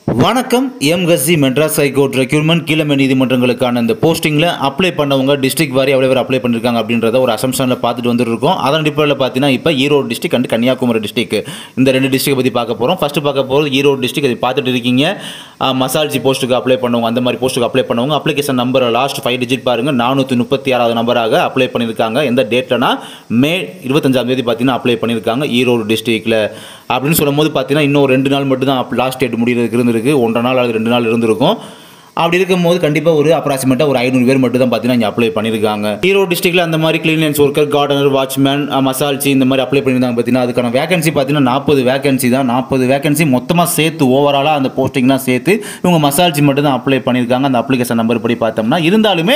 வணக்கம் எம்கசி Madras high court requirement கீழமை நீதிமன்றங்களுக்கான இந்த போஸ்டிங்கில் apply பண்ணவங்க டிஸ்ட்ரிக்ட் வாரி எவ்வளோ பேர் அப்ளை பண்ணியிருக்காங்க அப்படின்றத ஒரு அசம்ஷனில் பார்த்துட்டு வந்துருக்கோம். அதன் அடிப்படையில் பார்த்தீங்கன்னா இப்போ Erode district and Kanyakumari district இந்த ரெண்டு டிஸ்ட்ரிக்ட் பற்றி பார்க்க போகிறோம். ஃபஸ்ட்டு பார்க்க போகிறது ஈரோடு டிஸ்ட்ரிக்ட். அதை பார்த்துட்டு இருக்கீங்க. மசால்ஜி போஸ்ட்டுக்கு அப்ளை பண்ணுவாங்க, அந்த மாதிரி போஸ்ட்டுக்கு அப்ளை பண்ணுவாங்க. அப்ளிகேஷன் நம்பர் லாஸ்ட் 5 டிஜிட் பாருங்கள், 436வது நம்பராக அப்ளை பண்ணியிருக்காங்க. எந்த டேட்லனா மே 25ஆம் தேதி பார்த்தீங்கன்னா அப்ளை பண்ணியிருக்காங்க ஈரோடு டிஸ்ட்ரிக்டில். அப்படின்னு சொல்லும் போது பார்த்தீங்கன்னா இன்னும் 2 நாள் மட்டும் தான் லாஸ்ட் டேட் முடிகிறதுக்கு இருந்திருக்கு. 1.5 நாள் அல்லது 2 நாள் இருந்திருக்கும். அப்படி இருக்கும்போது கண்டிப்பாக ஒரு அப்ராக்சிமேட்டாக ஒரு 500 பேர் மட்டும் தான் பார்த்தீங்கன்னா இங்கே அப்ளை பண்ணியிருக்காங்க. ஈரோடு டிஸ்ட்ரிக்ட்டில் அந்த மாதிரி கிளீனன்ஸ் ஒர்க்கர், கார்டனர், வாட்ச்மேன், மசால்ச்சி இந்த மாதிரி அப்ளை பண்ணியிருந்தாங்க. பார்த்தீங்கன்னா அதுக்கான வேகன்சி பார்த்தீங்கன்னா 40 வேகன்சி தான். 40 வேகன்சி மொத்தமாக சேர்த்து ஓவராலாக அந்த போஸ்டிங்லாம் சேர்த்து இவங்க மசால்ச்சி மட்டும் தான் அப்ளை பண்ணியிருக்காங்க. அந்த அப்ளிகேஷன் நம்பர் படி பார்த்தோம்னா இருந்தாலுமே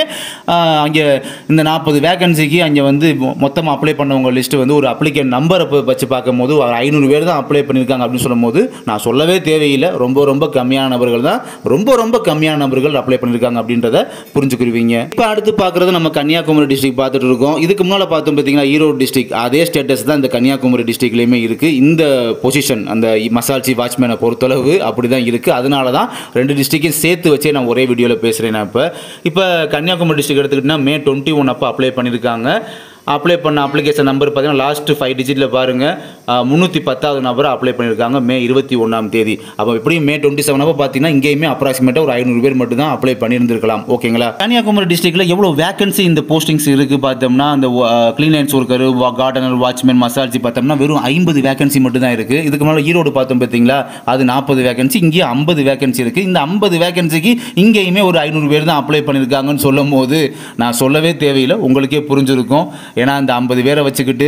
அங்கே இந்த 40 வேகன்சிக்கு அங்கே வந்து மொத்தமாக அப்ளை பண்ணவங்க லிஸ்ட்டு வந்து ஒரு அப்ளிகேஷன் நம்பரை வச்சு பார்க்கும்போது ஒரு 500 பேர் தான் அப்ளை பண்ணியிருக்காங்க. அப்படின்னு சொல்லும் போது நான் சொல்லவே தேவையில்லை, ரொம்ப கம்மியான நபர்கள் தான், ரொம்ப கம்மியான நபர்கள் அப்ளை பண்ணிருக்காங்க அப்படின்றத புரிஞ்சுக்குவீங்க. இப்போ அடுத்து பார்க்குறது நம்ம கன்னியாகுமரி டிஸ்ட்ரிக்ட் பார்த்துட்டு இருக்கோம். இதுக்கு முன்னால் பார்த்தோம் பார்த்தீங்கன்னா ஈரோடு டிஸ்ட்ரிக்ட் அதே ஸ்டேட்டஸ் தான் இந்த கன்னியாகுமரி டிஸ்ட்ரிக்ட்லேயுமே இருக்குது. இந்த பொசிஷன் அந்த மசால்ச்சி வாட்ச்மேனை பொறுத்தளவு அப்படி தான் இருக்குது. அதனால தான் ரெண்டு டிஸ்ட்ரிக்டையும் சேர்த்து வச்சே நான் ஒரே வீடியோவில் பேசுகிறேன். நான் இப்போ கன்னியாகுமரி டிஸ்ட்ரிக்ட் எடுத்துக்கிட்டிங்கன்னா மே 21 அப்போ அப்ளை பண்ணியிருக்காங்க. அப்ளை பண்ண அப்ளிகேஷன் நம்பர் பார்த்தீங்கன்னா லாஸ்ட் 5 டிஜிட்டில் பாருங்கள், 310வது நம்பரை அப்ளை பண்ணியிருக்காங்க மே 21ஆம் தேதி. அப்போ எப்படியும் மே 27 அப்போ பார்த்தீங்கன்னா இங்கேயுமே அப்ராக்சிமேட்டாக ஒரு 500 பேர் மட்டும் தான் அப்ளை பண்ணியிருந்திருக்கலாம். ஓகேங்களா? கன்னியாகுமரி டிஸ்ட்ரிக்ட்டில் எவ்வளோ வேகன்சி இந்த போஸ்டிங்ஸ் இருக்குது பார்த்தோம்னா அந்த கிளீனன்ஸ் ஒர்க்கர், கார்டனர், வாட்ச்மேன், மசால்ஜி பார்த்தோம்னா வெறும் 50 வேகன்சி மட்டும் தான் இருக்குது. இதுக்கு மேலே ஈரோடு பார்த்தோம் பார்த்தீங்களா, அது 40 வேகன்சி, இங்கேயும் 50 வேகன்சி இருக்குது. இந்த 50 வேகன்சிக்கு இங்கேயுமே ஒரு 500 பேர் தான் அப்ளை பண்ணியிருக்காங்கன்னு சொல்லும் போது நான் சொல்லவே தேவையில்லை, உங்களுக்கே புரிஞ்சிருக்கும். ஏன்னா இந்த 50 பேரை வச்சுக்கிட்டு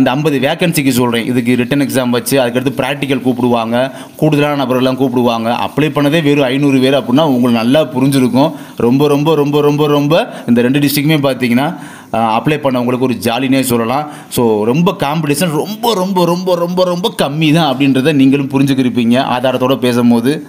இந்த 50 வேகன்சிக்கு சொல்கிறேன், இதுக்கு ரிட்டன் எக்ஸாம் வச்சு அதுக்கடுத்து ப்ராக்டிக்கல் கூப்பிடுவாங்க, கூடுதலான நபர்கள்லாம் கூப்பிடுவாங்க. அப்ளை பண்ணதே வெறும் 500 பேர் அப்படின்னா உங்களுக்கு நல்லா புரிஞ்சிருக்கும். ரொம்ப இந்த ரெண்டு டிஸ்ட்ரிக்ட்டுமே பார்த்தீங்கன்னா அப்ளை பண்ணவங்களுக்கு ஒரு ஜாலினே சொல்லலாம். ஸோ ரொம்ப காம்படிஷன் ரொம்ப கம்மி தான் அப்படின்றத நீங்களும் புரிஞ்சுக்கிருப்பீங்க ஆதாரத்தோடு பேசும்போது.